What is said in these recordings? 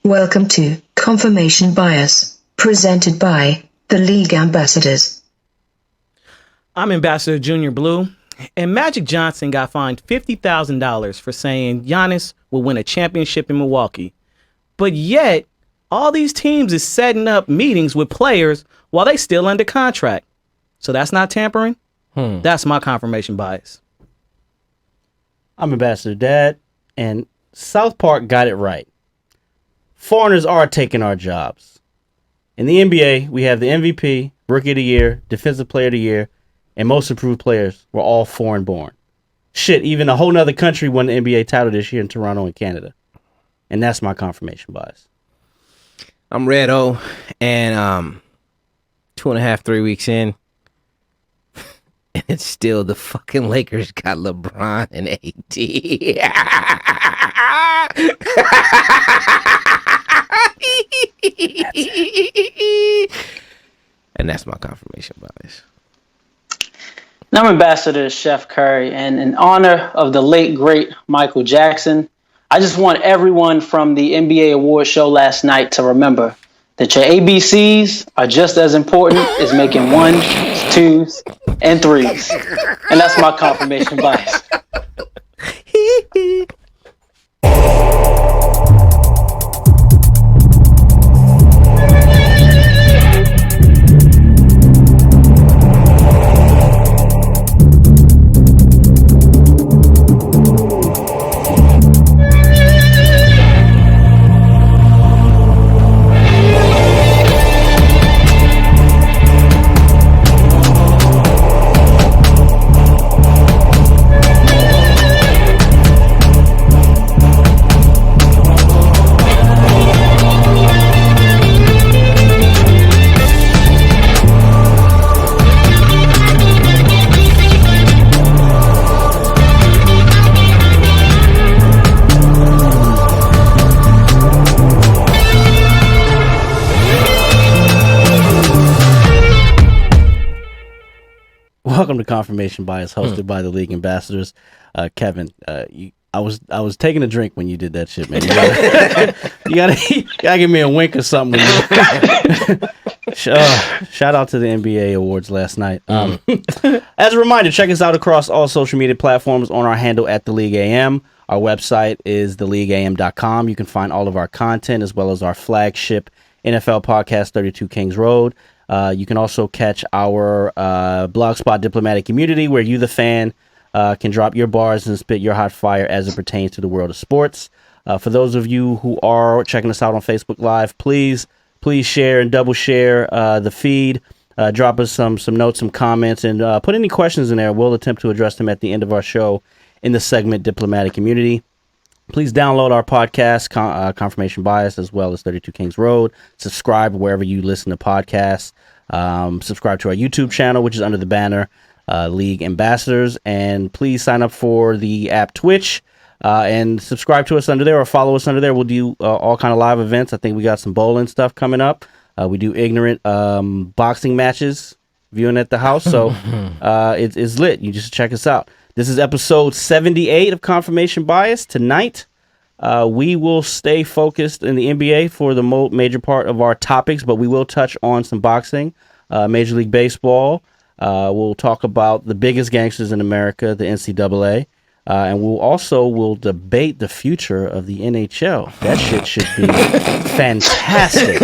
Welcome to Confirmation Bias, presented by the League Ambassadors. I'm Ambassador Junior Blue, and Magic Johnson got fined $50,000 for saying Giannis will win a championship in Milwaukee. But yet, all these teams is setting up meetings with players while they still under contract. So that's not tampering? That's my confirmation bias. I'm Ambassador Dad, and South Park got it right. Foreigners are taking our jobs. In the NBA, we have the MVP, Rookie of the Year, Defensive Player of the Year, and Most Improved Players were all foreign-born. Shit, even a whole nother country won the NBA title this year in Toronto and Canada. And that's my confirmation bias. I'm Red O, and 2.5, 3 weeks in, and it's still the fucking Lakers got LeBron and AD. And that's my confirmation bias. I'm Ambassador Chef Curry, and in honor of the late, great Michael Jackson, I just want everyone from the NBA award show last night to remember that your ABCs are just as important as making ones, twos, and threes. And that's my confirmation bias. Welcome to Confirmation Bias, hosted by the League Ambassadors. Kevin, I was taking a drink when you did that shit, man. You gotta give me a wink or something. Shout out to the NBA awards last night. As a reminder, check us out across all social media platforms on our handle at the League AM. Our website is theleagueam.com. You can find all of our content as well as our flagship NFL podcast, 32 Kings Road. You can also catch our Blogspot Diplomatic Immunity, where you, the fan, can drop your bars and spit your hot fire as it pertains to the world of sports. For those of you who are checking us out on Facebook Live, please share and double share the feed. Drop us some notes, some comments, and put any questions in there. We'll attempt to address them at the end of our show in the segment Diplomatic Immunity. Please download our podcast, Confirmation Bias, as well as 32 Kings Road. Subscribe wherever you listen to podcasts. Subscribe to our YouTube channel, which is under the banner League Ambassadors. And please sign up for the app Twitch and subscribe to us under there or follow us under there. We'll do all kind of live events. I think we got some bowling stuff coming up. We do ignorant boxing matches viewing at the house. So it's lit. You just check us out. This is episode 78 of Confirmation Bias. Tonight, we will stay focused in the NBA for the major part of our topics, but we will touch on some boxing, Major League Baseball. We'll talk about the biggest gangsters in America, the NCAA, and we'll debate the future of the NHL. That shit should be fantastic.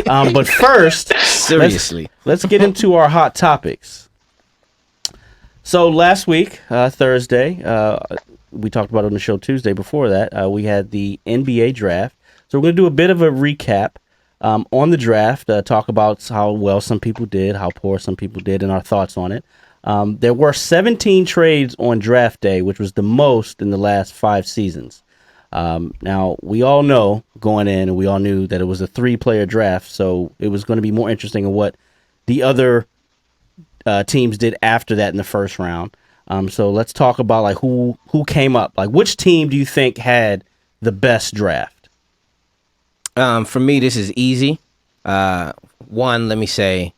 But first, Seriously, let's get into our hot topics. So last week, Thursday, we talked about it on the show Tuesday before that, we had the NBA draft. So we're going to do a bit of a recap on the draft, talk about how well some people did, how poor some people did, and our thoughts on it. There were 17 trades on draft day, which was the most in the last 5 seasons. Now, we all know going in, and we all knew that it was a 3-player draft, so it was going to be more interesting in what the other teams did after that in the first round. So let's talk about like who came up. Like, which team do you think had the best draft? for me, this is easy. One, let me say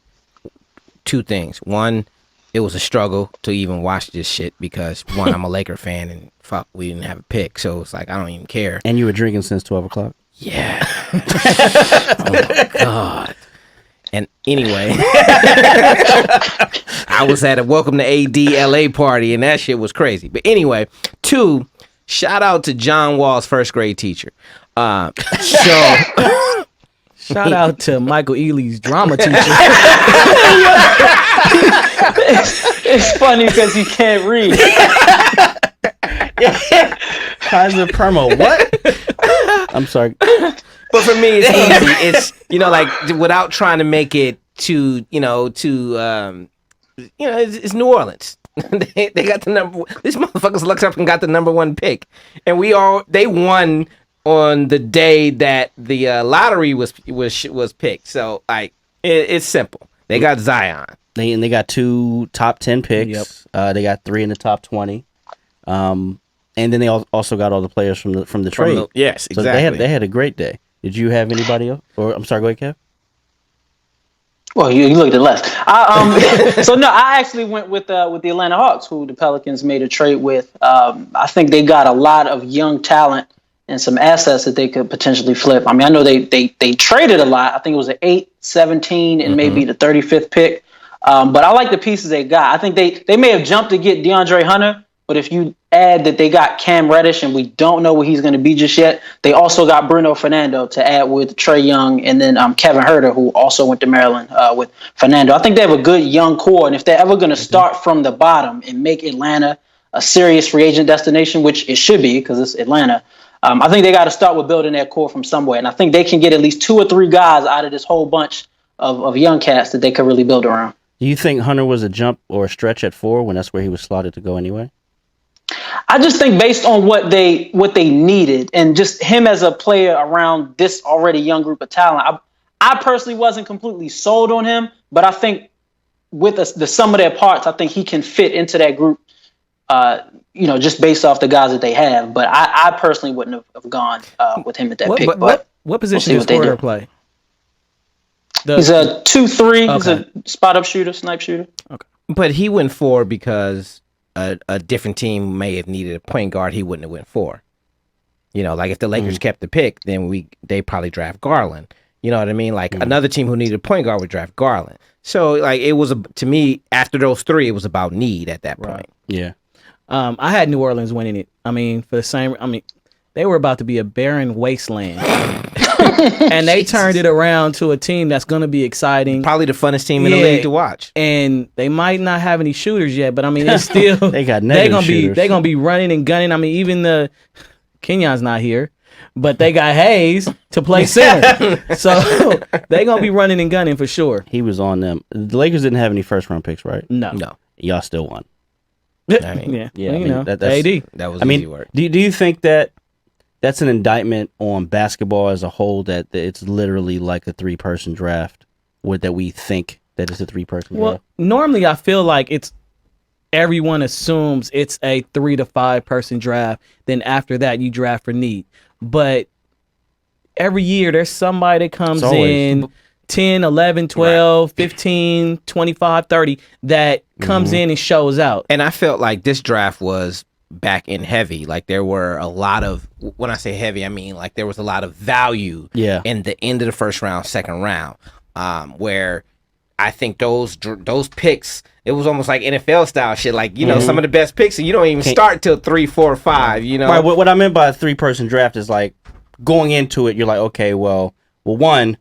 2 things. One, it was a struggle to even watch this shit because, one, I'm a Laker fan and fuck, we didn't have a pick. So it's like, I don't even care. And you were drinking since 12 o'clock? Yeah. Oh my God. And anyway, I was at a Welcome to AD LA party, and that shit was crazy. But anyway, 2, shout out to John Wall's first grade teacher. Shout out to Michael Ealy's drama teacher. It's funny because he can't read. Kaiser Permo, what? I'm sorry. But for me, it's easy. It's, like, without trying to make it too, it's New Orleans. they got the number. These motherfuckers looked up and got the number 1 pick, and they won on the day that the lottery was picked. So like it's simple. They got Zion. They got 2 top 10 picks. Yep. They got 3 in the top 20. And then they also got all the players from the trade. Yes, so exactly. They had a great day. Did you have anybody else? Or I'm sorry, go ahead, Kev. Well, you looked at left. So no, I actually went with the Atlanta Hawks, who the Pelicans made a trade with. I think they got a lot of young talent and some assets that they could potentially flip. I mean, I know they traded a lot. I think it was an 8, 17, and maybe the 35th pick. But I like the pieces they got. I think they may have jumped to get DeAndre Hunter, but if you add that they got Cam Reddish and we don't know what he's going to be just yet, they also got Bruno Fernando to add with Trae Young, and then Kevin Huerter, who also went to Maryland with Fernando. I think they have a good young core, and if they're ever going to start from the bottom and make Atlanta a serious free agent destination, which it should be because it's Atlanta, I think they got to start with building their core from somewhere. And I think they can get at least 2 or 3 guys out of this whole bunch of young cats that they could really build around. Do you think Hunter was a jump or a stretch at 4 when that's where he was slotted to go anyway? I just think based on what they needed and just him as a player around this already young group of talent, I personally wasn't completely sold on him, but I think with the sum of their parts, I think he can fit into that group, just based off the guys that they have. But I personally wouldn't have gone with him at that pick. But what position does Huerter play? He's a 2-3. Okay. He's a spot-up shooter, snipe shooter. Okay, but he went 4 because a different team may have needed a point guard. He wouldn't have went 4. Like if the Lakers kept the pick, then they probably draft Garland. You know what I mean? Like another team who needed a point guard would draft Garland. So like it was to me after those 3, it was about need at that point. Right. Yeah. I had New Orleans winning it. I mean, they were about to be a barren wasteland. And they turned it around to a team that's going to be exciting. Probably the funnest team in the league to watch. And they might not have any shooters yet, but I mean, it's still they got negative shooters. They're going to be running and gunning. I mean, even Kenyon's not here, but they got Hayes to play center. So they're going to be running and gunning for sure. He was on them. The Lakers didn't have any first round picks, right? No. Y'all still won. I mean, that's AD. That was easy work. Do you think that's an indictment on basketball as a whole, that it's literally like a 3-person draft, that we think that it's a 3-person draft? Well, normally I feel like everyone assumes it's a 3 to 5 person draft. Then after that, you draft for need. But every year there's somebody that comes in 10, 11, 12, 15, 25, 30 that comes in and shows out. And I felt like this draft was back in heavy. Like there were a lot of, when I say heavy, I mean like there was a lot of value in the end of the first round, second round, where I think those picks, it was almost like NFL style shit. Like, some of the best picks, and you don't even start till 3, 4, 5, Right, what I meant by a 3-person draft is like going into it, you're like, okay, well, one,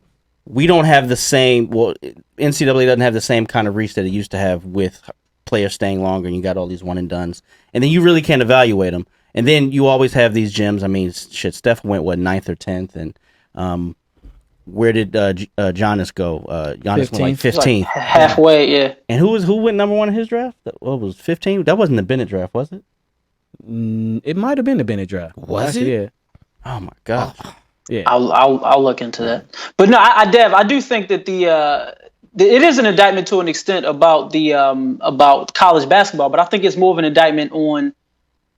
we don't have the same, NCAA doesn't have the same kind of reach that it used to have with players staying longer, and you got all these one and dones, and then you really can't evaluate them. And then you always have these gems. I mean, Steph went 9th or 10th, and where did Giannis go? Giannis went like 15th, like halfway, yeah. And who went number 1 in his draft? What was 15? That wasn't the Bennett draft, was it? It might have been the Bennett draft. Was it? Yeah. Oh my gosh. Yeah. I'll look into that. But no, I do think that it is an indictment to an extent about about college basketball, but I think it's more of an indictment on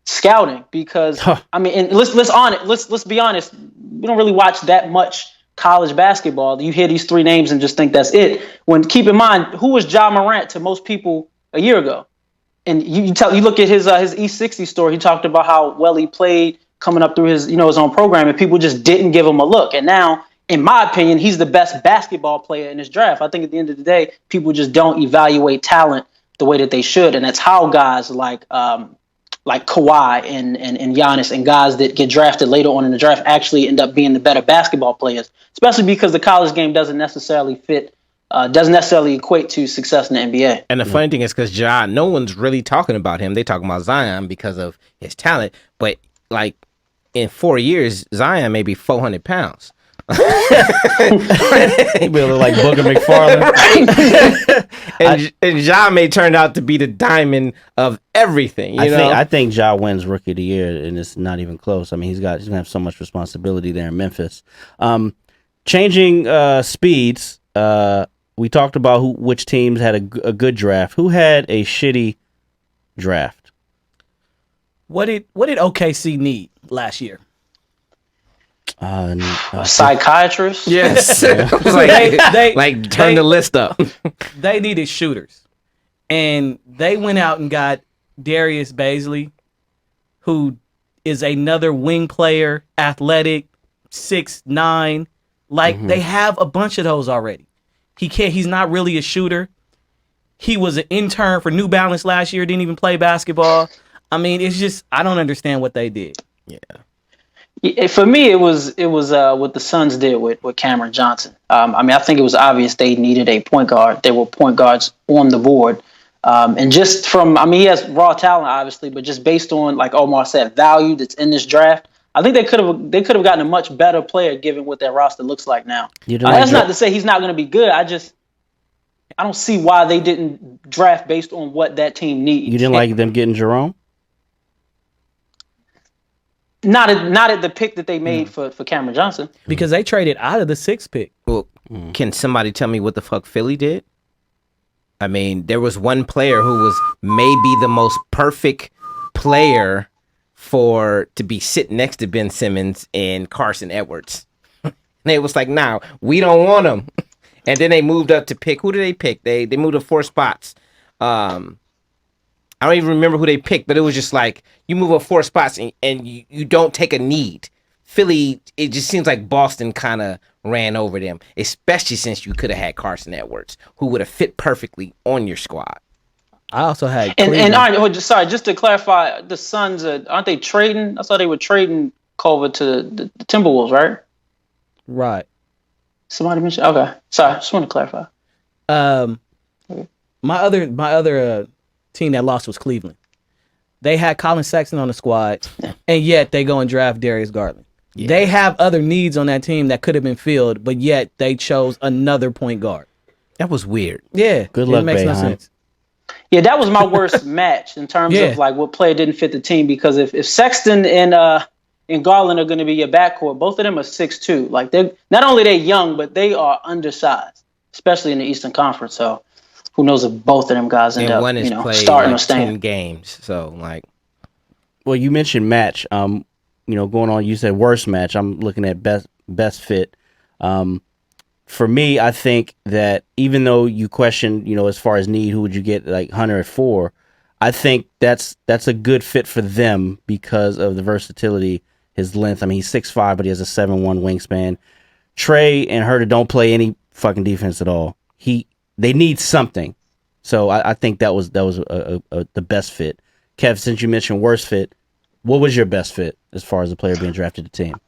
scouting because I mean, and let's be honest, we don't really watch that much college basketball. You hear these 3 names and just think that's it. When keep in mind, who was Ja Morant to most people a year ago? And you look at his E60 story. He talked about how well he played coming up through his own program, and people just didn't give him a look. And now, in my opinion, he's the best basketball player in this draft. I think at the end of the day, people just don't evaluate talent the way that they should, and that's how guys like Kawhi and Giannis and guys that get drafted later on in the draft actually end up being the better basketball players, especially because the college game doesn't necessarily equate to success in the NBA. And the funny thing is, because no one's really talking about him. They talking about Zion because of his talent. But like in 4 years, Zion may be 400 pounds. He look like Booger McFarland. And Ja may turn out to be the diamond of everything. I think Ja wins Rookie of the Year, and it's not even close. I mean, he's gonna have so much responsibility there in Memphis. Changing speeds. We talked about which teams had a good draft. Who had a shitty draft? What did OKC need last year? Psychiatrist. Yes. Like turn the list up. They needed shooters, and they went out and got Darius Bazley, who is another wing player, athletic, 6'9". They have a bunch of those already. He's not really a shooter. He was an intern for New Balance last year. Didn't even play basketball. I mean, it's just I don't understand what they did. Yeah. For me, it was what the Suns did with Cameron Johnson. I think it was obvious they needed a point guard. There were point guards on the board, and just from he has raw talent, obviously, but just based on, like Omar said, value that's in this draft, I think they could have gotten a much better player given what their roster looks like now. That's not to say he's not going to be good. I don't see why they didn't draft based on what that team needs. You didn't like them getting Jerome? Not at the pick that they made for Cameron Johnson. Because they traded out of the 6th pick. Well, can somebody tell me what the fuck Philly did? I mean, there was one player who was maybe the most perfect player to be sitting next to Ben Simmons and Carson Edwards. And they was like, nah, we don't want him. And then they moved up to pick. Who did they pick? They moved up 4 spots. I don't even remember who they picked, but it was just like you move up 4 spots and you don't take a need. Philly, it just seems like Boston kind of ran over them, especially since you could have had Carson Edwards, who would have fit perfectly on your squad. I also had and all right, just to clarify, the Suns aren't they trading? I thought they were trading Culver to the Timberwolves, right? Right. Somebody mentioned. Okay, sorry, just want to clarify. My other team that lost was Cleveland. They had Colin Sexton on the squad, and yet they go and draft Darius Garland. Yeah. They have other needs on that team that could have been filled, but yet they chose another point guard. That was weird. Yeah, good luck, it makes no sense. Yeah, that was my worst match in terms of like what player didn't fit the team, because if Sexton and Garland are going to be your backcourt, both of them are 6'2". Like they're not only they're young, but they are undersized, especially in the Eastern Conference. So who knows if both of them guys end up starting or staying 10 games. So like, well, you mentioned match. Going on, you said worst match. I'm looking at best fit. For me, I think that even though you question, as far as need, who would you get, like Hunter at 4? I think that's a good fit for them because of the versatility, his length. I mean, he's 6'5", but he has a 7'1" wingspan. Trey and Herter don't play any fucking defense at all. They need something. So I think that was the best fit. Kev, since you mentioned worst fit, what was your best fit as far as a player being drafted to the team?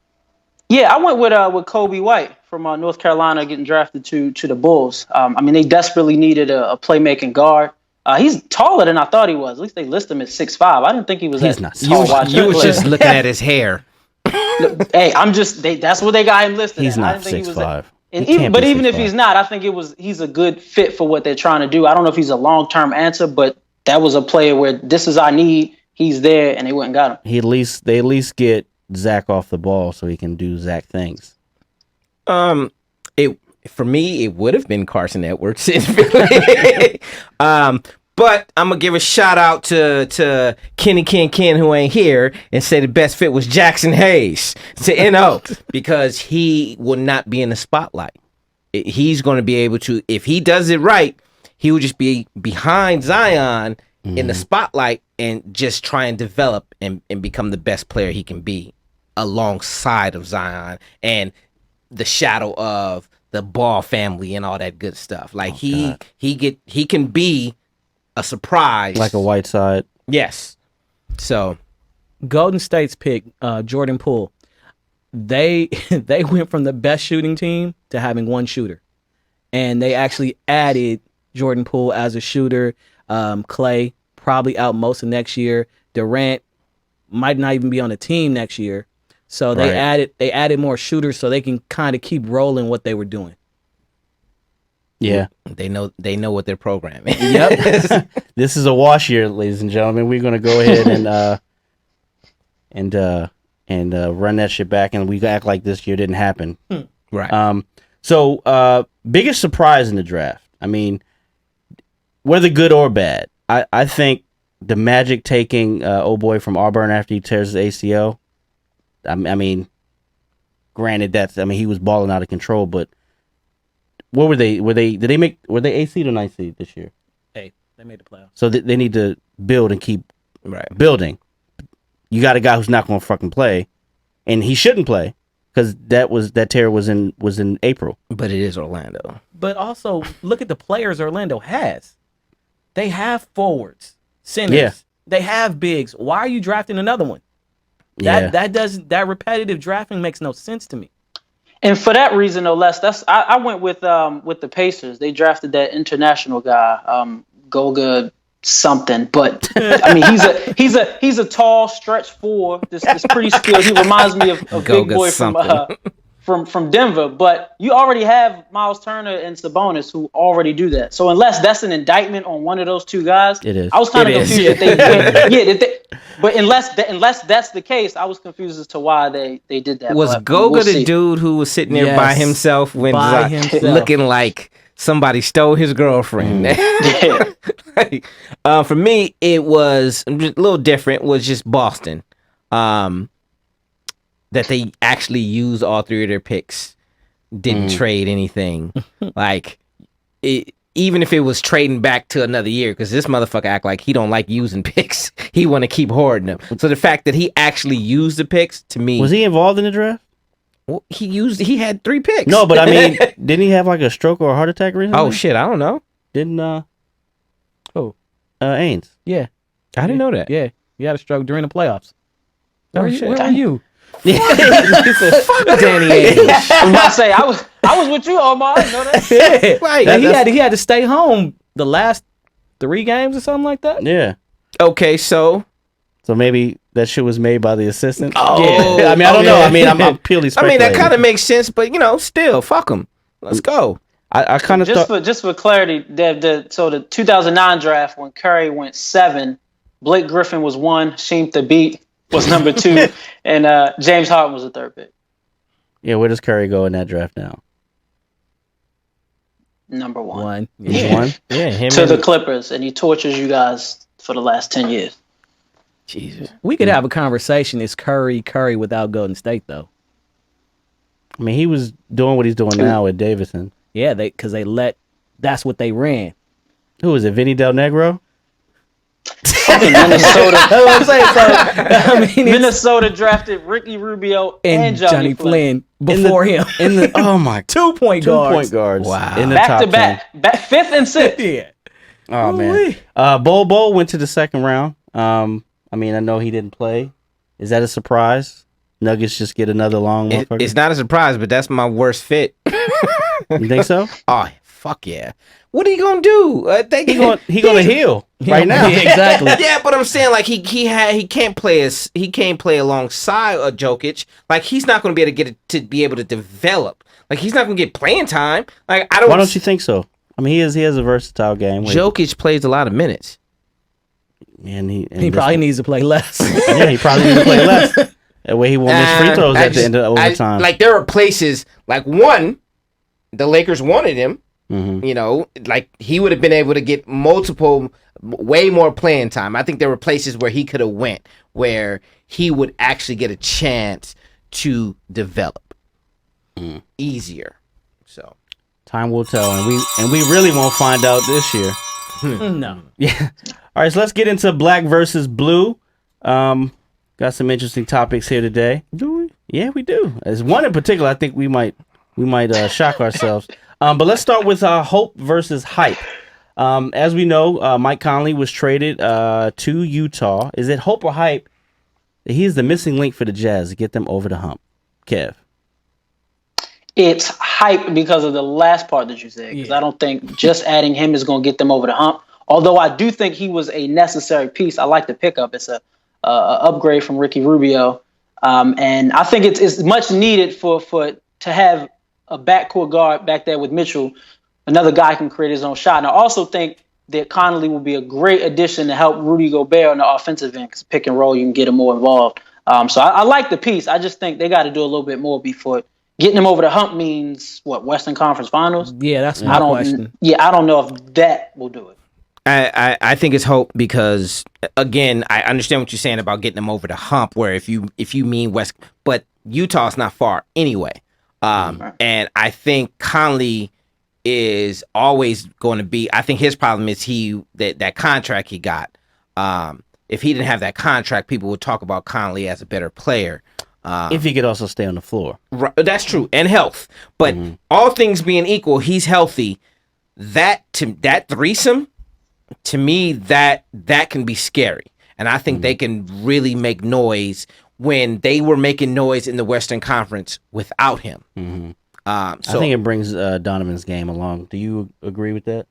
Yeah, I went with Kobe White from North Carolina getting drafted to the Bulls. They desperately needed a playmaking guard. He's taller than I thought he was. At least they list him at 6'5". I didn't think he was that tall. You was just looking at his hair. Hey, that's what they got him listed. He's at. not 6'5". But even if he's not, I think he's a good fit for what they're trying to do. I don't know if he's a long-term answer, but that was a player where this is our need. He's there, and they went and got him. They at least get Zach off the ball so he can do Zach things. For me, it would have been Carson Edwards. But I'm gonna give a shout out to Kenny Ken who ain't here and say the best fit was Jackson Hayes to NO because he will not be in the spotlight. He's going to be able to, if he does it right, he will just be behind Zion in the spotlight and just try and develop and become the best player he can be alongside of Zion and the shadow of the Ball family and all that good stuff. Like he can be a surprise, like a Whiteside. Yes. So Golden State's pick, Jordan Poole. They went from the best shooting team to having one shooter, and they actually added Jordan Poole as a shooter. Clay probably out most of next year. Durant might not even be on the team next year. So they added more shooters so they can kind of keep rolling what they were doing. Yeah, they know what they're programming. Yep. This is a wash year, ladies and gentlemen. We're gonna go ahead and run that shit back, and we act like this year didn't happen. Right. So biggest surprise in the draft. I mean, whether good or bad, I think the Magic taking old boy from Auburn after he tears his ACL. I mean, granted he was balling out of control, but what were they? Were they 8th seed or 9th seed this year? Hey, they made the playoffs. So they need to build and keep building. You got a guy who's not going to fucking play, and he shouldn't play because that tear was in April. But it is Orlando. But also look at the players Orlando has. They have forwards, centers. Yeah. They have bigs. Why are you drafting another one? That repetitive drafting makes no sense to me. And for that reason, no less, I went with the Pacers. They drafted that international guy, Goga something. But I mean, he's a tall stretch four. This pretty skilled. He reminds me of Big Boy from Denver. But you already have Miles Turner and Sabonis who already do that. So unless that's an indictment on one of those two guys, it is. I was kind of confused that they but unless that's the case, I was confused as to why they did that. Was Goga the dude who was sitting there by himself looking like somebody stole his girlfriend? For me, it was a little different. Was just Boston, that they actually used all three of their picks, didn't trade anything. Even if it was trading back to another year, because this motherfucker act like he don't like using picks. He want to keep hoarding them. So the fact that he actually used the picks, to me... Was he involved in the draft? Well, he had 3 picks. No, but I mean, didn't he have like a stroke or a heart attack recently? Oh, shit, I don't know. Didn't, Ainge? Yeah. I didn't know that. Yeah. He had a stroke during the playoffs. Where are you? Fuck Danny Ainge. I was about to say, I was with you, Omar. I know that. Right. He had to stay home the last 3 games or something like that. Yeah. Okay, so maybe that shit was made by the assistant. Oh, yeah. I mean, I don't know. I mean, I'm purely speculating. I mean, that kind of makes sense, but still, fuck him. Let's go. I kind of just for clarity, so the 2009 draft when Curry went 7, Blake Griffin was 1, Sheem Thabit was number 2, and James Harden was the 3rd pick. Yeah, where does Curry go in that draft now? Number 1. He's 1? Yeah, him to the Clippers, and he tortures you guys for the last 10 years. Jesus. We could have a conversation. Is Curry without Golden State, though? I mean, he was doing what he's doing now with Davidson. Yeah, because that's what they ran. Who is it, Vinny Del Negro? Minnesota. That's what I'm saying. So, Minnesota drafted Ricky Rubio and Johnny Flynn before him. Oh my, 2-point guards. Wow. In the back to back, 5th and 6th. Yeah. Oh man. Bol went to the 2nd round. I mean, I know he didn't play. Is that a surprise? Nuggets just get another long motherfucker? It's not a surprise, but that's my worst fit. You think so? Oh, fuck yeah. What are you gonna do? He gonna heal right now. Yeah, exactly. Yeah, but I'm saying like he can't play alongside a Jokic. Like he's not gonna be able to be able to develop. Like he's not gonna get playing time. Like I don't. Why don't you think so? I mean, he has a versatile game. Jokic plays a lot of minutes. And he probably needs to play less. Yeah, he probably needs to play less. That way he won't miss free throws at the end of overtime. Like there are places like the Lakers wanted him. Mm-hmm. Like he would have been able to get way more playing time. I think there were places where he could have went where he would actually get a chance to develop easier. So time will tell, and we really won't find out this year. No. Yeah. All right, so let's get into black versus blue. Got some interesting topics here today. Do we? Yeah, we do. There's one in particular I think we might shock ourselves. But let's start with hope versus hype. As we know, Mike Conley was traded to Utah. Is it hope or hype? He's the missing link for the Jazz to get them over the hump. Kev. It's hype because of the last part that you said. Because I don't think just adding him is going to get them over the hump. Although I do think he was a necessary piece. I like the pickup. It's a upgrade from Ricky Rubio. And I think it's much needed for to have a backcourt guard back there with Mitchell. Another guy can create his own shot. And I also think that Connolly will be a great addition to help Rudy Gobert on the offensive end because pick and roll, you can get him more involved. So I like the piece. I just think they got to do a little bit more before getting him over the hump means what, Western Conference Finals? Yeah, that's my question. Yeah, I don't know if that will do it. I think it's hope because again I understand what you're saying about getting them over the hump. Where if you mean West, but Utah's not far anyway. And I think Conley is always going to be. I think his problem is that contract he got. If he didn't have that contract, people would talk about Conley as a better player. If he could also stay on the floor. Right, that's true, and health. But all things being equal, he's healthy. That threesome, to me, that can be scary. And I think they can really make noise when they were making noise in the Western Conference without him. I think it brings Donovan's game along. Do you agree with that?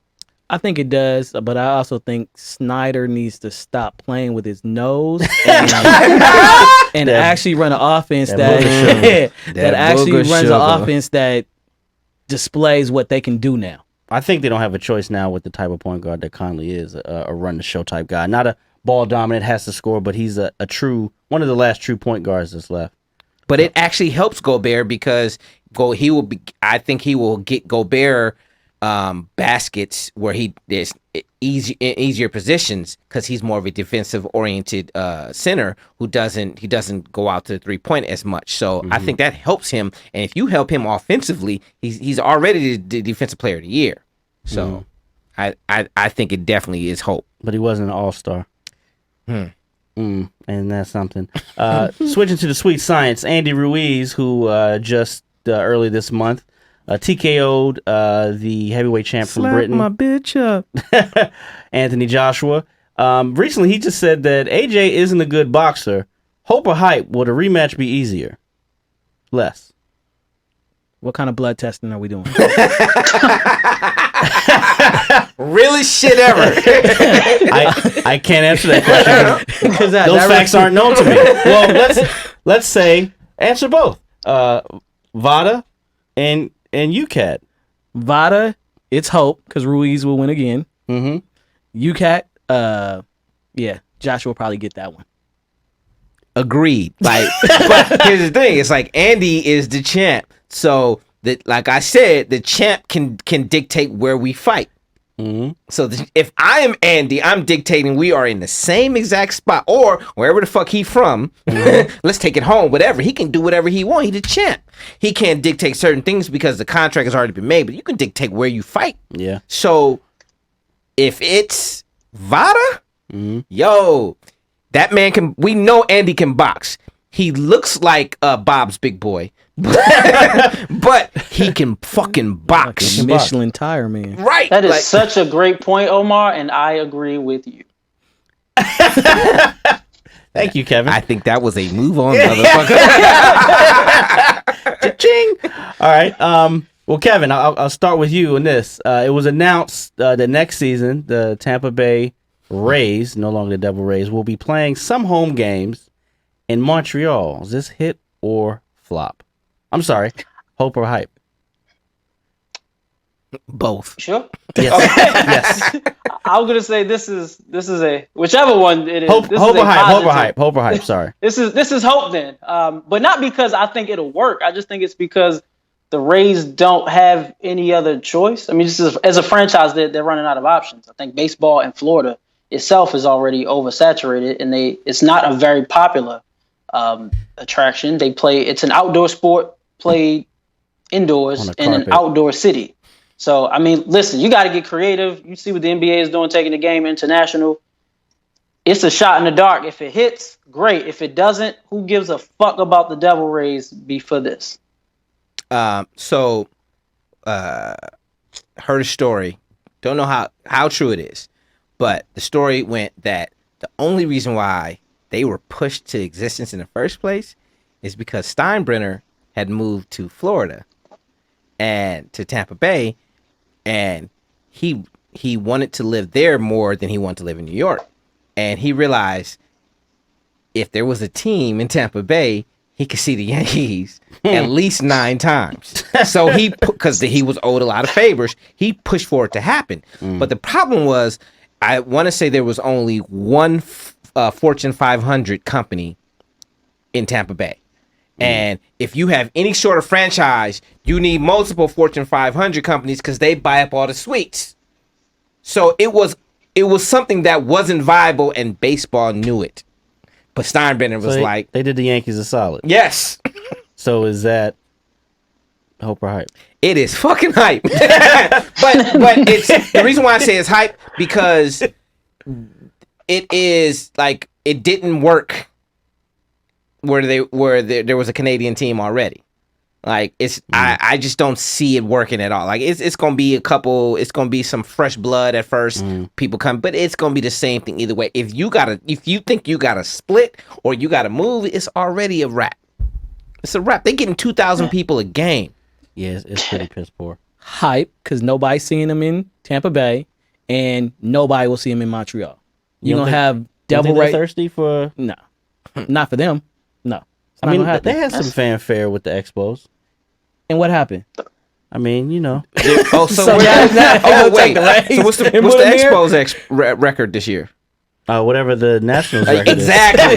I think it does, but I also think Snyder needs to stop playing with his nose and actually run an offense that actually runs an offense that displays what they can do now. I think they don't have a choice now with the type of point guard that Conley is, a run the show type guy. Not a ball dominant, has to score, but he's a true one of the last true point guards that's left. But it actually helps Gobert because I think he will get Gobert baskets where he is easier positions because he's more of a defensive oriented center who doesn't go out to the 3-point as much. So I think that helps him. And if you help him offensively, he's already the defensive player of the year. So I think it definitely is hope. But he wasn't an all-star. And that's something. Switching to the sweet science, Andy Ruiz, who just early this month TKO'd the heavyweight champ from Britain. My bitch up. Anthony Joshua. Recently, he just said that AJ isn't a good boxer. Hope or hype, would a rematch be easier? Less. What kind of blood testing are we doing? Really shit ever. I can't answer that question because those facts aren't known to me. Well, let's say answer both. Vada and UCAT. Vada, it's hope because Ruiz will win again. UCAT, yeah, Joshua will probably get that one. Agreed. But here's the thing: it's like Andy is the champ, so that, like I said, the champ can dictate where we fight. So if I am Andy, I'm dictating we are in the same exact spot or wherever the fuck he from. Let's take it home. Whatever, he can do whatever he wants. He's the champ. He can't dictate certain things because the contract has already been made, but you can dictate where you fight. Yeah. So if it's Vada, yo, that man can. We know Andy can box. He looks like Bob's big boy, but he can fucking box. Like a Michelin tire man. Right. That is such a great point, Omar, and I agree with you. Thank you, Kevin. I think that was a move on, motherfucker. Cha-ching. All right. Well, Kevin, I'll start with you on this. It was announced that next season, the Tampa Bay Rays, no longer the Devil Rays, will be playing some home games in Montreal. Is this hit or flop? I'm sorry, hope or hype? Both. Sure. Yes. Yes. I was gonna say this is a whichever one it is. Hope this or is a hype. positive. Hope or hype. Sorry. This is hope then, but not because I think it'll work. I just think it's because the Rays don't have any other choice. I mean, just as a franchise, they're running out of options. I think baseball in Florida itself is already oversaturated, and it's not a very popular attraction. It's an outdoor sport played indoors in an outdoor city. So, I mean, listen, you got to get creative. You see what the NBA is doing, taking the game international. it's a shot in the dark. If it hits, great. If it doesn't, who gives a fuck about the Devil Rays before this? Heard a story. Don't know how true it is, but the story went that the only reason why they were pushed to existence in the first place is because Steinbrenner had moved to Florida and to Tampa Bay, and he wanted to live there more than he wanted to live in New York. And he realized if there was a team in Tampa Bay, he could see the Yankees at least 9 times. So because he was owed a lot of favors, he pushed for it to happen. But the problem was, I want to say there was only one Fortune 500 company in Tampa Bay. And if you have any sort of franchise, you need multiple Fortune 500 companies because they buy up all the suites. So it was something that wasn't viable, and baseball knew it. But Steinbrenner was like, they did the Yankees a solid. Yes. So is that hope or hype? It is fucking hype. but it's the reason why I say it's hype because it is like it didn't work where there was a Canadian team already. Like I just don't see it working at all. Like it's gonna be it's gonna be some fresh blood at first. People come, but it's gonna be the same thing either way. If you think you gotta split or you gotta move, it's already a wrap. It's a wrap. They getting 2,000 people a game. Yeah, it's pretty piss poor. Hype, because nobody's seeing him in Tampa Bay, and nobody will see him in Montreal. You're gonna have Devil Rays thirsty for? No, not for them. No. I mean, they had some fanfare with the Expos. And what happened? I mean, you know. Wait. So what's the Expos record this year? Whatever the Nationals record exactly.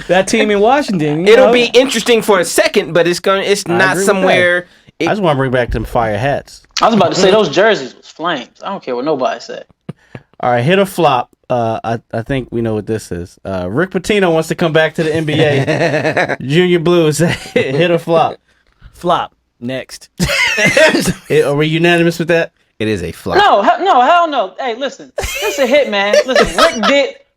That team in Washington. It'll be interesting for a second, but it's not somewhere. I just want to bring back them fire hats. I was about to say those jerseys was flames. I don't care what nobody said. All right, hit or flop. I think we know what this is. Rick Pitino wants to come back to the NBA. Junior Blues, hit or flop? Flop. Next. Are we unanimous with that? It is a flop. No, hell no. Hey, listen, it's a hit, man. Listen,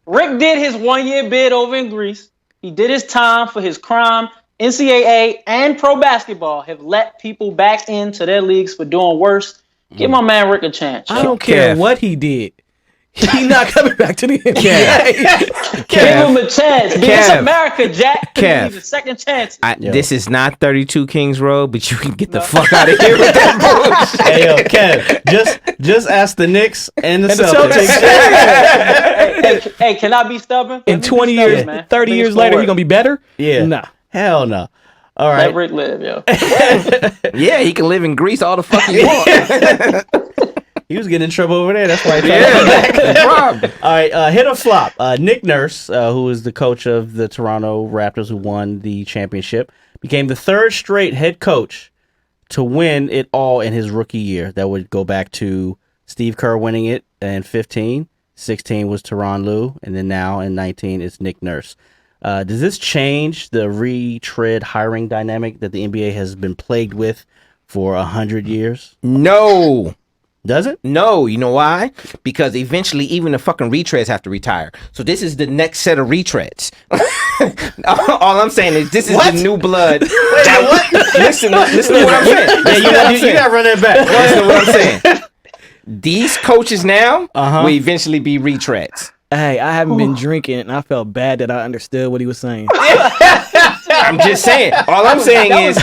Rick did his 1-year bid over in Greece. He did his time for his crime. NCAA and pro basketball have let people back into their leagues for doing worse. Give my man Rick a chance. I don't care what he did. He's not coming back to the NBA. Give him a chance. It's America, Jack. Give him a second chance. This is not 32 Kings Road, but you can get the fuck out of here with that bullshit. Hey, yo, Kev, just ask the Knicks and the Celtics. Hey, can I be stubborn? In 20 years, man. 30 years later, you're going to be better? Yeah. Nah. Hell no. All right. Let Rick live, yo. Yeah, he can live in Greece all the fuck he wants. He was getting in trouble over there. That's why he Yeah. All right, hit or flop. Nick Nurse, who is the coach of the Toronto Raptors who won the championship, became the 3rd straight head coach to win it all in his rookie year. That would go back to Steve Kerr winning it in 15. 16 was Tyronn Lue, and then now in 19 it's Nick Nurse. Does this change the retread hiring dynamic that the NBA has been plagued with for 100 years? No. Does it? No. You know why? Because eventually even the fucking retreads have to retire. So this is the next set of retreads. All I'm saying is this is the new blood. Wait, what? Listen to what I'm saying. You gotta run that back. Listen to what I'm saying. These coaches now will eventually be retreads. Hey, I haven't been drinking, and I felt bad that I understood what he was saying. I'm just saying. All I'm saying is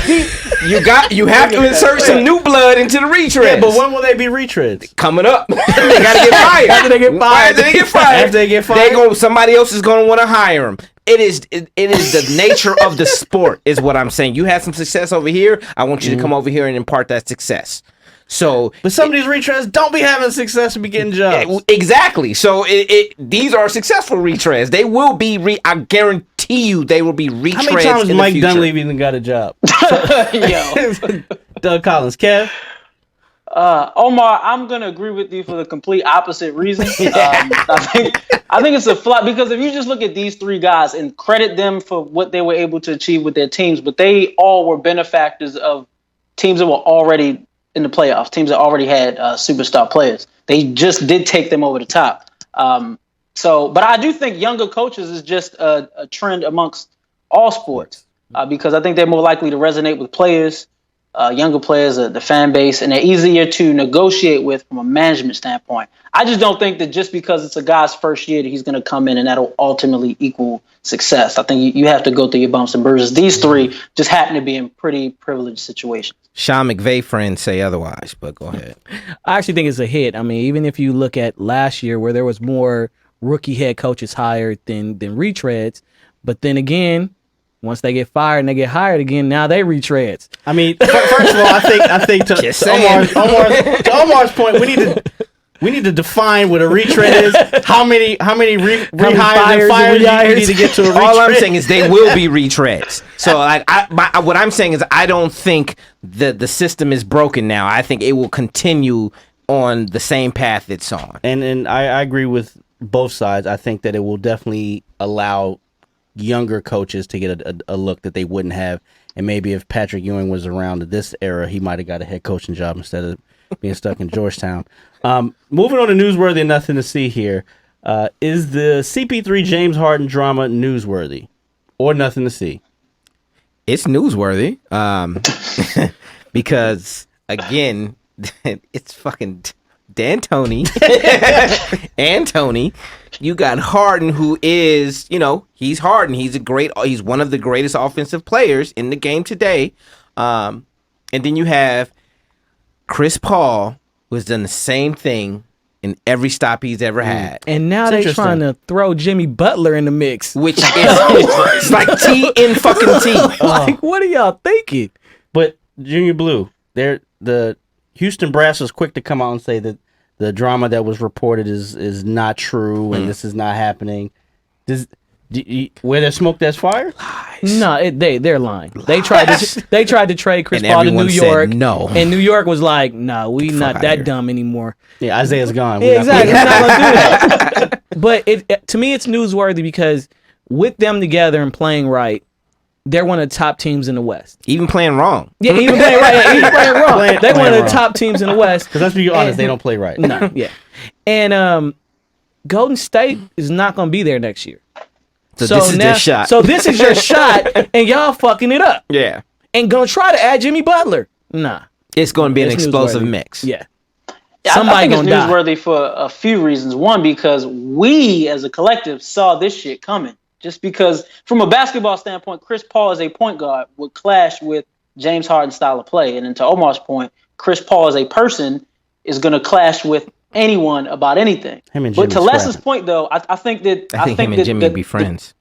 you have to insert some new blood into the retreads. Yeah, but when will they be retreads? Coming up. They gotta get fired. After they get fired, somebody else is gonna want to hire them. It is the nature of the sport, is what I'm saying. You had some success over here. I want you to come over here and impart that success. So, but some of these retreads don't be having success and be getting jobs. Exactly. So these are successful retreads. They will be. I guarantee you, they will be retreads. How many times Mike Dunleavy even got a job? Yo. Doug Collins, Kev. Omar, I'm gonna agree with you for the complete opposite reason. I think it's a flop because if you just look at these 3 guys and credit them for what they were able to achieve with their teams, but they all were benefactors of teams that were already in the playoffs, teams that already had superstar players. They just did take them over the top. So, but I do think younger coaches is just a trend amongst all sports because I think they're more likely to resonate with players, younger players, the fan base, and they're easier to negotiate with from a management standpoint. I just don't think that just because it's a guy's first year that he's going to come in and that'll ultimately equal success. I think you have to go through your bumps and bruises. These three just happen to be in pretty privileged situations. Sean McVay friends say otherwise, but go ahead. I actually think it's a hit. I mean, even if you look at last year where there was more rookie head coaches hired than retreads, but then again, once they get fired and they get hired again, now they retreads. I mean, first of all, I think to Omar's point, we need to define what a retread is. How many rehires and fires you need to get to a retread? All I'm saying is they will be retreads. So like what I'm saying is I don't think the system is broken now. I think it will continue on the same path it's on. And I agree with both sides. I think that it will definitely allow younger coaches to get a look that they wouldn't have. And maybe if Patrick Ewing was around at this era, he might have got a head coaching job instead of being stuck in Georgetown. Moving on to newsworthy and nothing to see here. Is the CP3 James Harden drama newsworthy or nothing to see? It's newsworthy because, again, it's fucking D'Antoni and Tony. You got Harden, who is, he's Harden. He's one of the greatest offensive players in the game today. And then you have Chris Paul, who has done the same thing in every stop he's ever had. And now they're trying to throw Jimmy Butler in the mix. Which is it's like T in fucking T. Like, what are y'all thinking? But Junior Blue, the Houston Brass was quick to come out and say that the drama that was reported is not true and this is not happening. Where there's smoke, there's fire? Lies. No, they're lying. They tried to trade Chris Paul to New York. No, and New York was like, "No, we not that dumb anymore." Yeah, Isaiah's gone. Yeah, exactly. We're not gonna do that. But to me, it's newsworthy because with them together and playing right, they're one of the top teams in the West. Even playing wrong. Yeah, even playing right. Yeah, even playing wrong. They're one of the top teams in the West. Because let's be honest, they don't play right. No, yeah. And Golden State is not going to be there next year. So this is their shot. So this is your shot, and y'all fucking it up. Yeah. And going to try to add Jimmy Butler. Nah. It's going to be an explosive mix. Yeah. I think it's newsworthy for a few reasons. One, because we as a collective saw this shit coming. Just because, from a basketball standpoint, Chris Paul as a point guard would clash with James Harden's style of play. And then to Omar's point, Chris Paul as a person is going to clash with anyone about anything. But to Les's point, though, I think that him and Jimmy would be friends.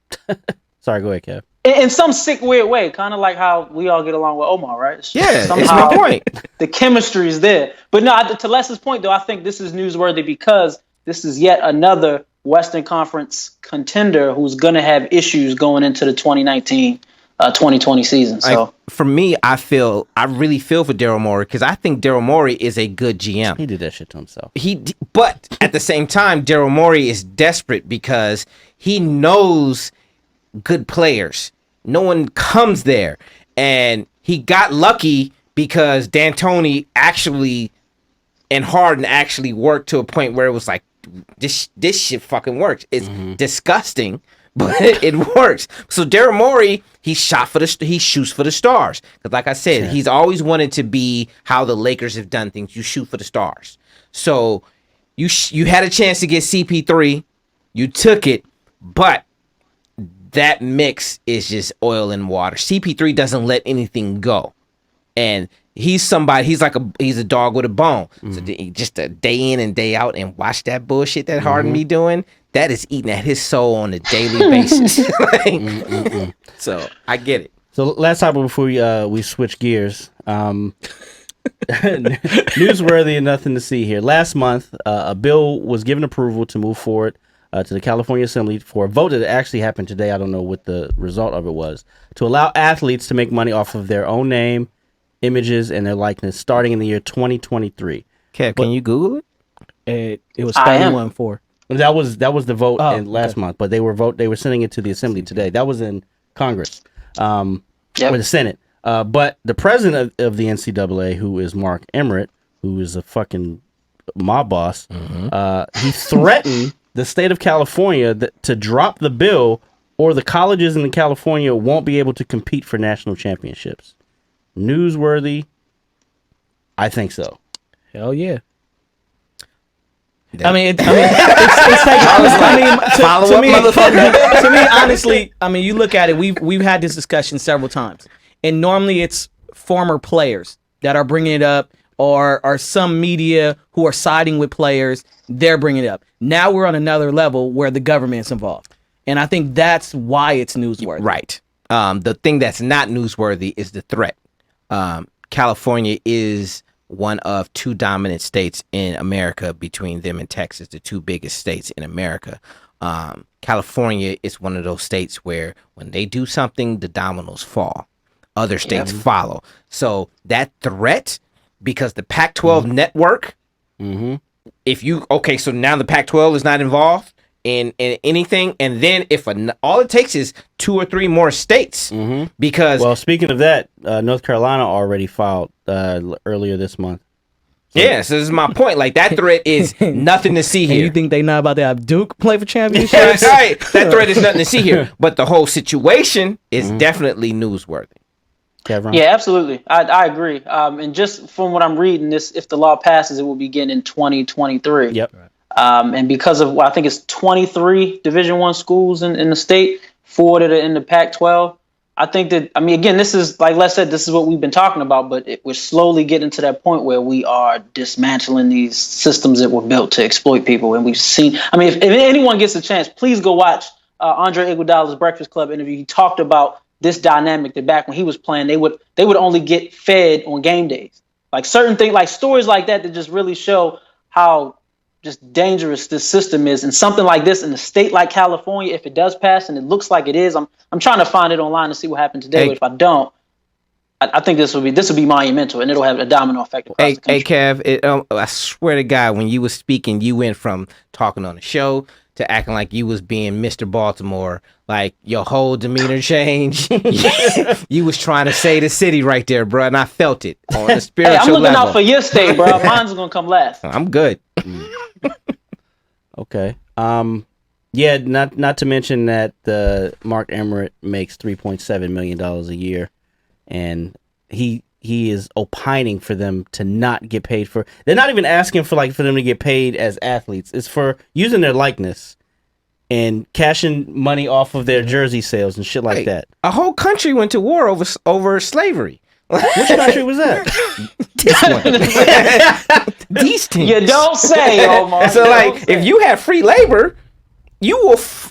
Sorry, go ahead, Kev. In some sick, weird way, kind of like how we all get along with Omar, right? Yeah, somehow it's my point. The chemistry is there. But no, to Les's point, though, I think this is newsworthy because this is yet another Western Conference contender who's going to have issues going into the 2019-2020 season. So for me, I really feel for Daryl Morey because I think Daryl Morey is a good GM. He did that shit to himself. But at the same time, Daryl Morey is desperate because he knows good players. No one comes there, and he got lucky because D'Antoni actually and Harden actually worked to a point where it was like, this shit fucking works. It's disgusting, but it works. So Daryl Morey, he shoots for the stars. Because like I said, he's always wanted to be how the Lakers have done things. You shoot for the stars. So you had a chance to get CP3, you took it, but that mix is just oil and water. CP3 doesn't let anything go, and he's a dog with a bone. So just a day in and day out and watch that bullshit that Harden be doing, that is eating at his soul on a daily basis. So I get it. So last topic before we switch gears. Newsworthy and nothing to see here. Last month, a bill was given approval to move forward to the California Assembly for a vote that actually happened today. I don't know what the result of it was. To allow athletes to make money off of their own name, images, and their likeness starting in the year 2023. Kev, can you Google it? It was 31-4. That was the vote last month, but they were sending it to the Assembly today. That was in Congress, or the Senate. But the president of the NCAA, who is Mark Emmert, who is a fucking mob boss, he threatened the state of California to drop the bill, or the colleges in California won't be able to compete for national championships. Newsworthy? I think so. Hell yeah. I mean, it's taking. To me, honestly, I mean, you look at it. We've had this discussion several times, and normally it's former players that are bringing it up, or some media who are siding with players. They're bringing it up. Now we're on another level where the government's involved, and I think that's why it's newsworthy. Right. The thing that's not newsworthy is the threat. California is one of two dominant states in America, between them and Texas, the two biggest states in America. California is one of those states where when they do something, the dominoes fall. Other states follow. So that threat, because the Pac-12 network, so now the Pac-12 is not involved in anything, and then if all it takes is 2 or 3 more states, because speaking of that, North Carolina already filed earlier this month. So this is my point. Like, that threat is nothing to see here. And you think they not about to have Duke play for championships? Right. That threat is nothing to see here, but the whole situation is definitely newsworthy. Kevin? Yeah, absolutely. I agree. And just from what I'm reading, if the law passes, it will begin in 2023. Yep. And because of, I think it's 23 Division I schools in the state, 4 that are in the Pac-12. I think that, I mean, again, this is, like Les said, this is what we've been talking about, but we're slowly getting to that point where we are dismantling these systems that were built to exploit people. And we've seen, I mean, if anyone gets a chance, please go watch Andre Iguodala's Breakfast Club interview. He talked about this dynamic that back when he was playing, they would only get fed on game days. Like certain things, like stories like that just really show how just dangerous this system is. And something like this in a state like California, if it does pass, and it looks like it is, I'm trying to find it online to see what happened today. But if I don't, I think this will be monumental, and it'll have a domino effect across the country. Hey, Kev, I swear to God, when you was speaking, you went from talking on the show to acting like you was being Mr. Baltimore. Like, your whole demeanor changed. You was trying to say the city right there, bro, and I felt it on a spiritual level. Hey, I'm looking out for your state, bro. Mine's gonna come last. I'm good. Okay. Yeah, not to mention that Mark Emmert makes $3.7 million a year, and he is opining for them to not get paid for. They're not even asking for them to get paid as athletes. It's for using their likeness and cashing money off of their jersey sales and shit like that. A whole country went to war over slavery. Which country was that? This one. These teams. You don't say, Omar. So, like, if you have free labor, you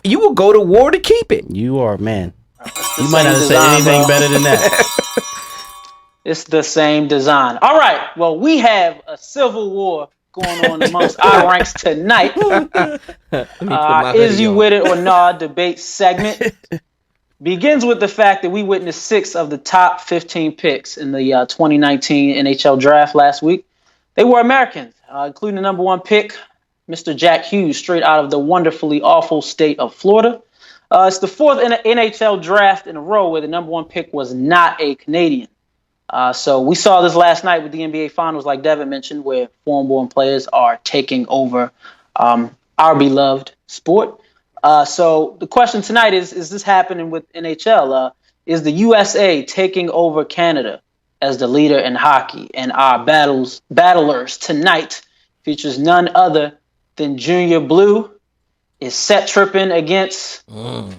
will go to war to keep it. You are, man. You might not have said anything better than that. It's the same design. All right. Well, we have a civil war going on amongst our ranks tonight. Is you with it or not? Debate segment begins with the fact that we witnessed 6 of the top 15 picks in the 2019 NHL Draft last week. They were Americans, including the number 1 pick, Mr. Jack Hughes, straight out of the wonderfully awful state of Florida. It's the 4th NHL Draft in a row where the number 1 pick was not a Canadian. So we saw this last night with the NBA Finals, like Devin mentioned, where foreign-born players are taking over our beloved sport. So the question tonight is this happening with NHL? Is the USA taking over Canada as the leader in hockey? And our battlers tonight features none other than Junior Blue. Is set tripping against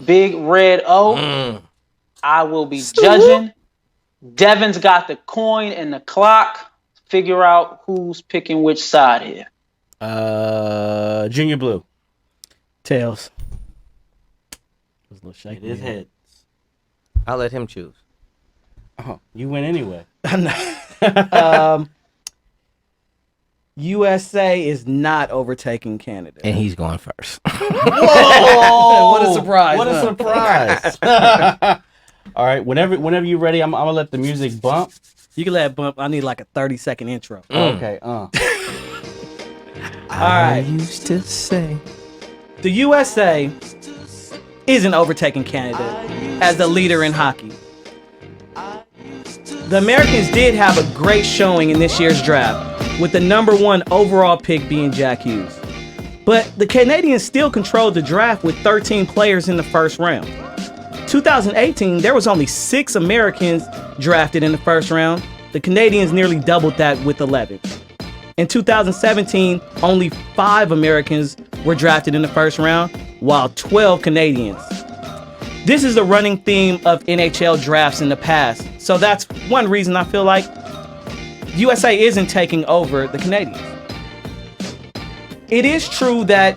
Big Red O. I will be judging. Devin's got the coin and the clock. Figure out who's picking which side here. Junior Blue. Tails. It is heads. I'll let him choose. Oh, you win anyway. USA is not overtaking Canada. And he's going first. Whoa! What a surprise. What a surprise. All right, whenever you're ready, I'm gonna let the music bump. You can let it bump. I need like a 30-second intro. Okay. All right. Used to say The USA isn't overtaking Canada as the leader in hockey. The Americans did have a great showing in this year's draft, with the number 1 overall pick being Jack Hughes. But the Canadians still controlled the draft with 13 players in the first round. 2018, there was only 6 Americans drafted in the first round. The Canadians nearly doubled that with 11. In 2017, only 5 Americans were drafted in the first round, while 12 Canadians. This is the running theme of NHL drafts in the past, so that's one reason I feel like USA isn't taking over the Canadians. It is true that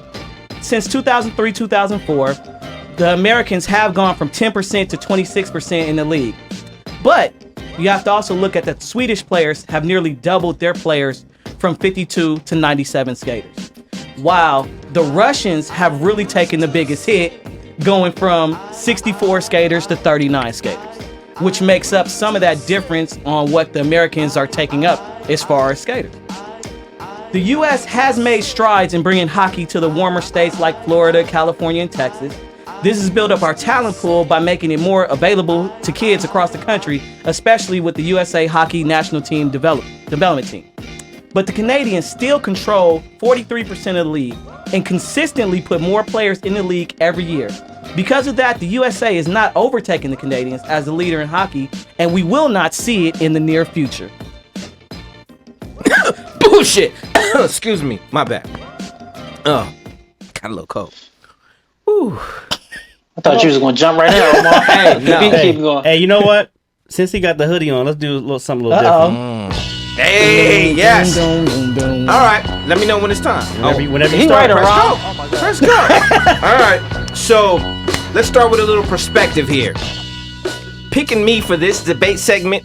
since 2003-2004, the Americans have gone from 10% to 26% in the league. But you have to also look at that the Swedish players have nearly doubled their players from 52 to 97 skaters. While the Russians have really taken the biggest hit, going from 64 skaters to 39 skaters, which makes up some of that difference on what the Americans are taking up as far as skaters. The U.S. has made strides in bringing hockey to the warmer states like Florida, California, and Texas. This has built up our talent pool by making it more available to kids across the country, especially with the USA Hockey National Team development team. But the Canadians still control 43% of the league and consistently put more players in the league every year. Because of that, the USA is not overtaking the Canadians as the leader in hockey, and we will not see it in the near future. Bullshit. Excuse me. My bad. Got a little cold. Whew. I thought you was gonna jump right there, Omar. Hey, no. Keep going. Hey, you know what? Since he got the hoodie on, let's do something a little different. Hey, yes. All right. Let me know when it's time. Whenever you He start. right Let's around. go. Let's go. All right. So let's start with a little perspective here. Picking me for this debate segment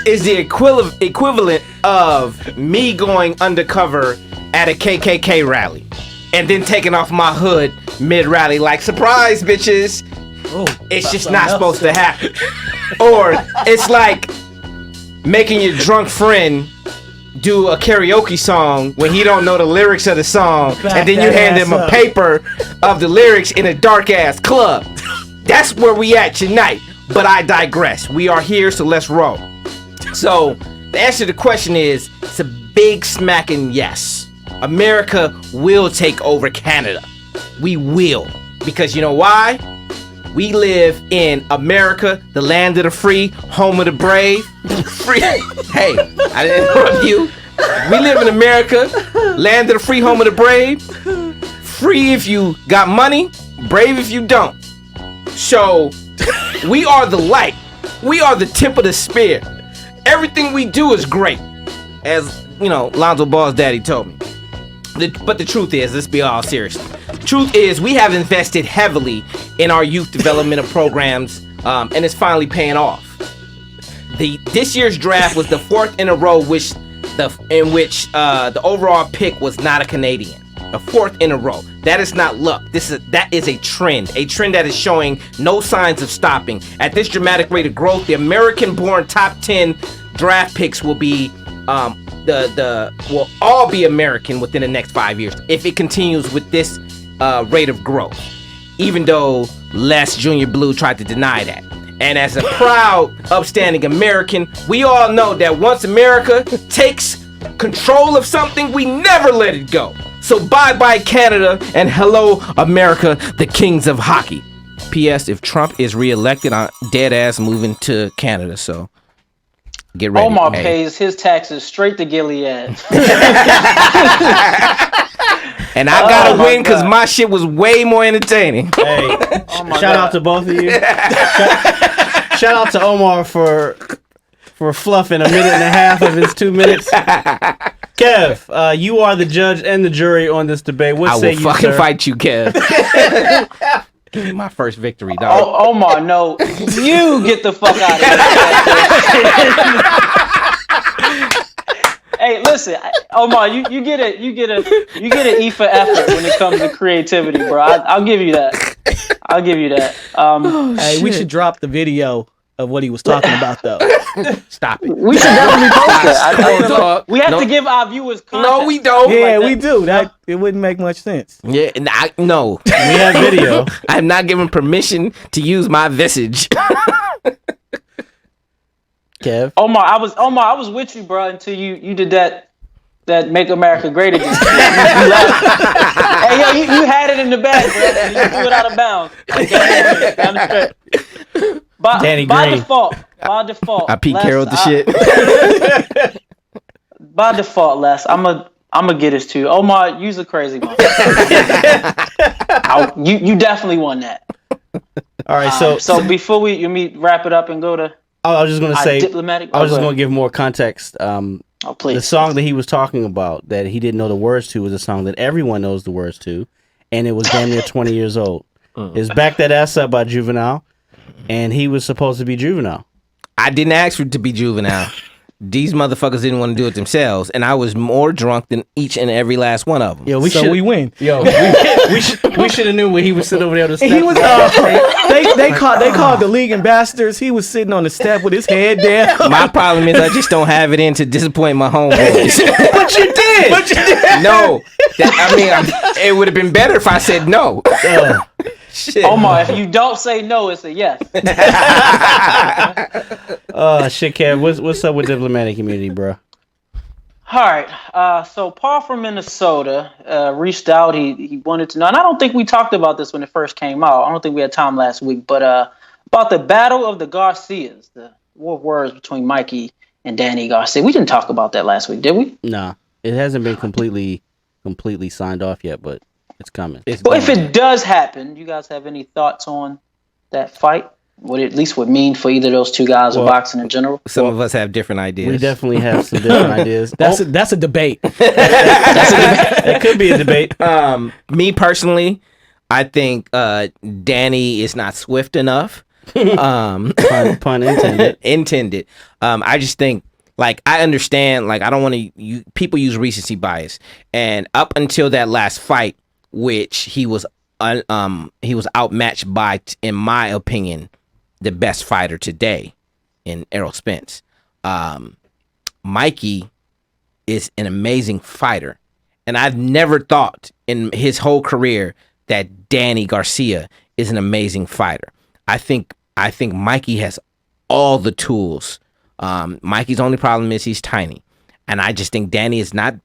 is the equivalent of me going undercover at a KKK rally and then taking off my hood mid-rally like, surprise, bitches. It's just not supposed to happen. Or it's like making your drunk friend do a karaoke song when he don't know the lyrics of the song, and then you hand him a paper of the lyrics in a dark-ass club. That's where we at tonight, but I digress. We are here, so let's roll. So, the answer to the question is, it's a big smacking yes. America will take over Canada. We will. Because you know why? We live in America, the land of the free, home of the brave. Free. Hey, I didn't interrupt you. We live in America, land of the free, home of the brave. Free if you got money, brave if you don't. So, we are the light. We are the tip of the spear. Everything we do is great. As, you know, Lonzo Ball's daddy told me. But the truth is, let's be all serious. Truth is, we have invested heavily in our youth developmental programs, and it's finally paying off. This year's draft was the 4th in a row in which the overall pick was not a Canadian. A 4th in a row. That is not luck. That is a trend that is showing no signs of stopping. At this dramatic rate of growth, the American-born top 10 draft picks will be will all be American within the next 5 years if it continues with this rate of growth. Even though Les Junior Blue tried to deny that. And as a proud, upstanding American, we all know that once America takes control of something, we never let it go. So bye-bye Canada and hello America, the kings of hockey. P.S. If Trump is reelected, I'm dead ass moving to Canada, so get ready. Omar pays his taxes straight to Gilead. And I gotta win because my shit was way more entertaining. Hey, shout out to both of you. Shout out to Omar for fluffing a minute and a half of his 2 minutes. Kev, you are the judge and the jury on this debate. What say you, sir? I will fucking fight you, Kev. Give me my first victory, dog. Omar, no, you get the fuck out of here. Hey, listen, Omar, you get an E for effort when it comes to creativity, bro. I'll give you that. Hey, we should drop the video of what he was talking about, though. Stop it. We should definitely post that. We have to give our viewers content. No, we don't. Yeah, we do. It wouldn't make much sense. Yeah, no. We have video. I'm not given permission to use my visage. Kev. Omar, I was with you, bro, until you did that that Make America Great Again. You left. Hey, yo, you had it in the bag, bro. And you threw it out of bounds. Down the stretch. By default. I Pete Carroll the shit. By default, Les, I'm gonna get this to you. Omar, you's a crazy one. You definitely won that. All right, so before we wrap it up and go to I was just going to say, diplomatic. I was just going to give more context. Please. The song that he was talking about that he didn't know the words to was a song that everyone knows the words to, and it was damn near 20 years old. It's Back That Ass Up by Juvenile, and he was supposed to be Juvenile. I didn't ask for it to be Juvenile. These motherfuckers didn't want to do it themselves, and I was more drunk than each and every last one of them. Yo, we win. Yo, we should have knew when he was sitting over there on the step. He was. They called the league ambassadors. He was sitting on the step with his head down. My problem is I just don't have it in to disappoint my homeboys. But you did. No, it would have been better if I said no. Shit. Omar, if you don't say no, it's a yes. Shit, Kev. What's up with diplomatic immunity, bro? All right. So Paul from Minnesota reached out. He wanted to know, and I don't think we talked about this when it first came out. I don't think we had time last week, but about the battle of the Garcias, the war of words between Mikey and Danny Garcia. We didn't talk about that last week, did we? Nah, it hasn't been completely signed off yet, but it's coming. Well, if it does happen, you guys have any thoughts on that fight? What it at least would mean for either of those two guys or boxing in general? Some of us have different ideas. We definitely have some different ideas. That's a debate. It could be a debate. Me personally, I think Danny is not swift enough. Pun intended. I just think, like, I understand, like, I don't want to. People use recency bias, and up until that last fight, which he was outmatched by, in my opinion, the best fighter today in Errol Spence. Mikey is an amazing fighter, and I've never thought in his whole career that Danny Garcia is an amazing fighter. I think Mikey has all the tools. Mikey's only problem is he's tiny, and I just think Danny is not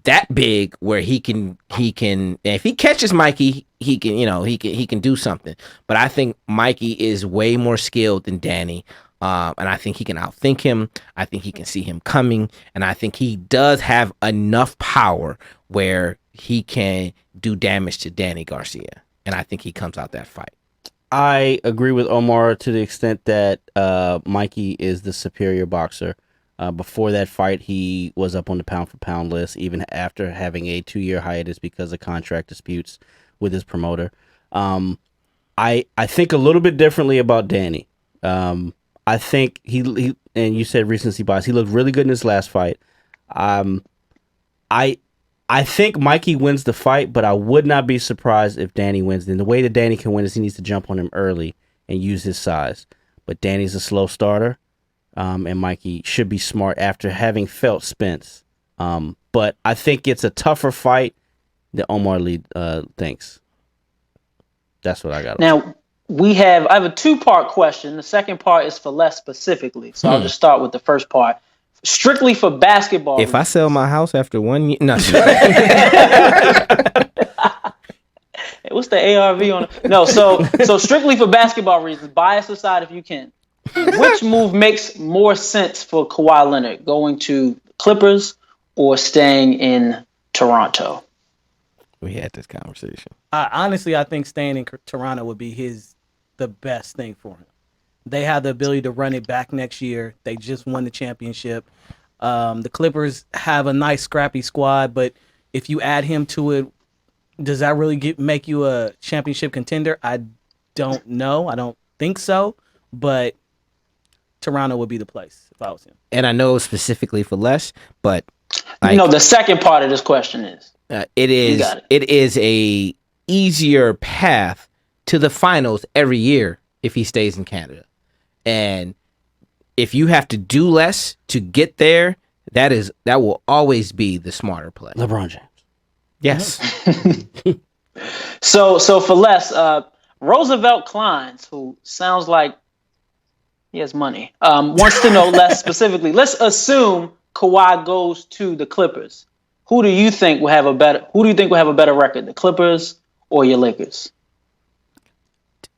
that big where he can if he catches Mikey, he can do something. But I think Mikey is way more skilled than Danny, and I think he can outthink him. I think he can see him coming, and I think he does have enough power where he can do damage to Danny Garcia, and I think he comes out that fight. I agree with Omar to the extent that Mikey is the superior boxer. Before that fight, he was up on the pound-for-pound list, even after having a 2-year hiatus because of contract disputes with his promoter. I think a little bit differently about Danny. I think he and you said recency bias. He looked really good in his last fight. I think Mikey wins the fight, but I would not be surprised if Danny wins. And the way that Danny can win is he needs to jump on him early and use his size. But Danny's a slow starter. And Mikey should be smart after having felt Spence. But I think it's a tougher fight than Omar Lee thinks. That's what I got. Now, I have a 2-part question. The second part is for Les specifically. So I'll just start with the first part. Strictly for basketball. If I sell my house after 1 year, no. What's the ARV on it? No, so strictly for basketball reasons, bias aside if you can. Which move makes more sense for Kawhi Leonard, going to Clippers or staying in Toronto? We had this conversation. Honestly, I think staying in Toronto would be the best thing for him. They have the ability to run it back next year. They just won the championship. The Clippers have a nice scrappy squad, but if you add him to it, does that really make you a championship contender? I don't know. I don't think so, but Toronto would be the place if I was him. And I know specifically for Les, but the second part of this question is it is a easier path to the finals every year if he stays in Canada. And if you have to do less to get there, that will always be the smarter play. LeBron James. Yes. So for Les, Roosevelt Kleins, who sounds like he has money, wants to know less specifically. Let's assume Kawhi goes to the Clippers. who do you think will have a better record, the Clippers or your Lakers?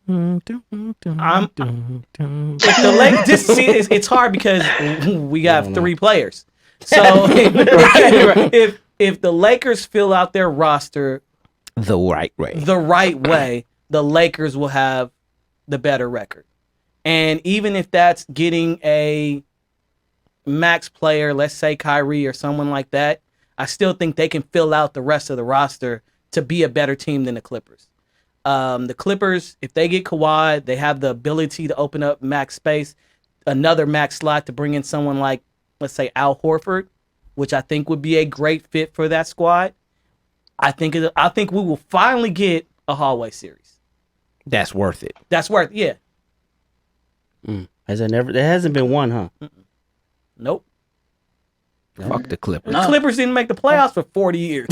It's hard because we got 3 players. So if the Lakers fill out their roster the right way, the Lakers will have the better record. And even if that's getting a max player, let's say Kyrie or someone like that, I still think they can fill out the rest of the roster to be a better team than the Clippers. The Clippers, if they get Kawhi, they have the ability to open up max space, another max slot to bring in someone like, let's say, Al Horford, which I think would be a great fit for that squad. I think we will finally get a hallway series. That's worth it. Yeah. There hasn't been one, huh? Nope. Fuck the Clippers. The Clippers didn't make the playoffs for 40 years.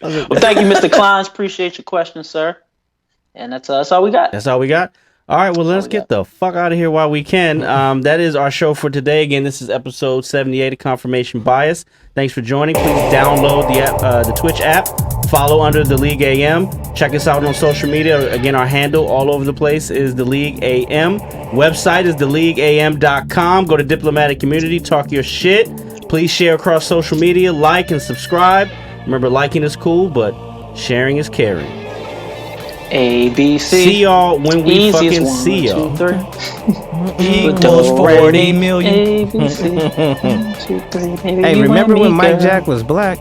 Well, thank you, Mr. Kleins. Appreciate your question, sir. And that's all we got. That's all we got? All right, well, let's get the fuck out of here while we can. That is our show for today. Again, this is episode 78 of Confirmation Bias. Thanks for joining. Please download the Twitch app. Follow under The League AM. Check us out on social media. Again, our handle all over the place is The League AM. Website is theleagueam.com. Go to Diplomatic Community. Talk your shit. Please share across social media. Like and subscribe. Remember, liking is cool, but sharing is caring. ABC. See y'all when we fucking see y'all. 1, 2, 3. Equals 40 million. ABC. 1, 2, 3. Hey, remember when Mike Jack was black?